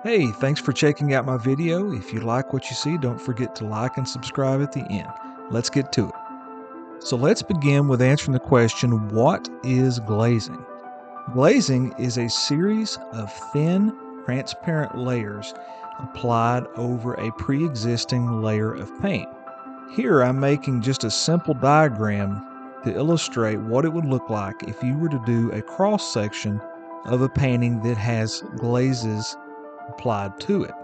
Hey, thanks for checking out my video. If you like what you see, don't forget to like and subscribe at the end. Let's get to it. So let's begin with answering the question, what is glazing? Glazing is a series of thin, transparent layers applied over a pre-existing layer of paint. Here I'm making just a simple diagram to illustrate what it would look like if you were to do a cross-section of a painting that has glazes applied to it.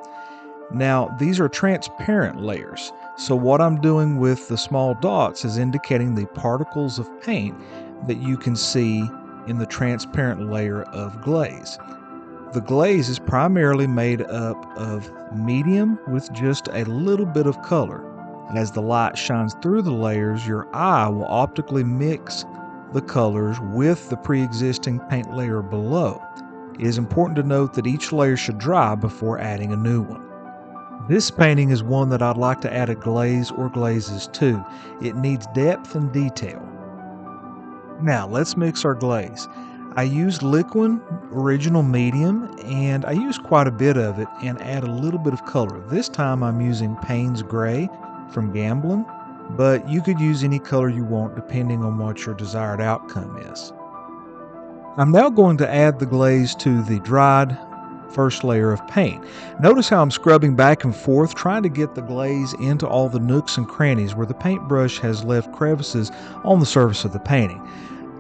Now, these are transparent layers, so what I'm doing with the small dots is indicating the particles of paint that you can see in the transparent layer of glaze. The glaze is primarily made up of medium with just a little bit of color. As the light shines through the layers, your eye will optically mix the colors with the pre-existing paint layer below. It is important to note that each layer should dry before adding a new one. This painting is one that I'd like to add a glaze or glazes to. It needs depth and detail. Now let's mix our glaze. I used liquid original medium and I used quite a bit of it and add a little bit of color. This time I'm using Paynes Grey from Gambling, but you could use any color you want depending on what your desired outcome is. I'm now going to add the glaze to the dried first layer of paint. Notice how I'm scrubbing back and forth, trying to get the glaze into all the nooks and crannies where the paintbrush has left crevices on the surface of the painting.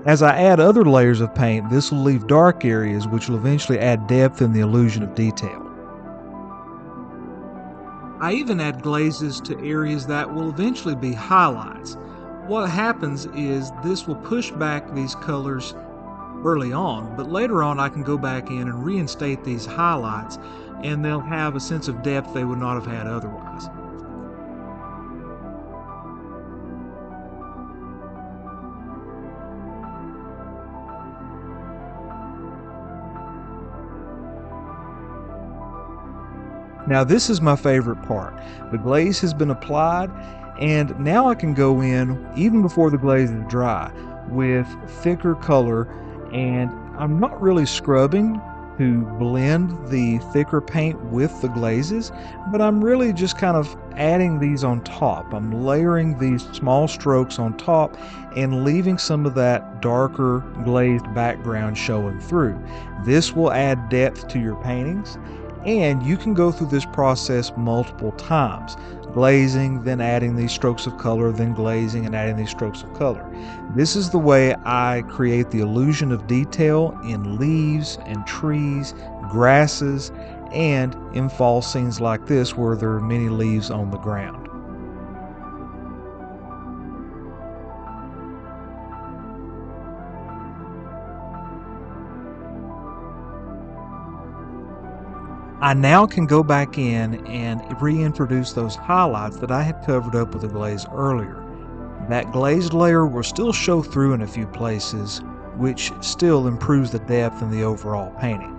As I add other layers of paint, this will leave dark areas which will eventually add depth and the illusion of detail. I even add glazes to areas that will eventually be highlights. What happens is this will push back these colors early on, but later on I can go back in and reinstate these highlights and they'll have a sense of depth they would not have had otherwise. Now this is my favorite part. The glaze has been applied and now I can go in, even before the glaze is dry, with thicker color, and I'm not really scrubbing to blend the thicker paint with the glazes, but I'm really just kind of adding these on top. I'm layering these small strokes on top and leaving some of that darker glazed background showing through. This will add depth to your paintings, and you can go through this process multiple times. Glazing, then adding these strokes of color, then glazing and adding these strokes of color. This is the way I create the illusion of detail in leaves and trees, grasses, and in fall scenes like this where there are many leaves on the ground. I now can go back in and reintroduce those highlights that I had covered up with the glaze earlier. That glazed layer will still show through in a few places, which still improves the depth in the overall painting.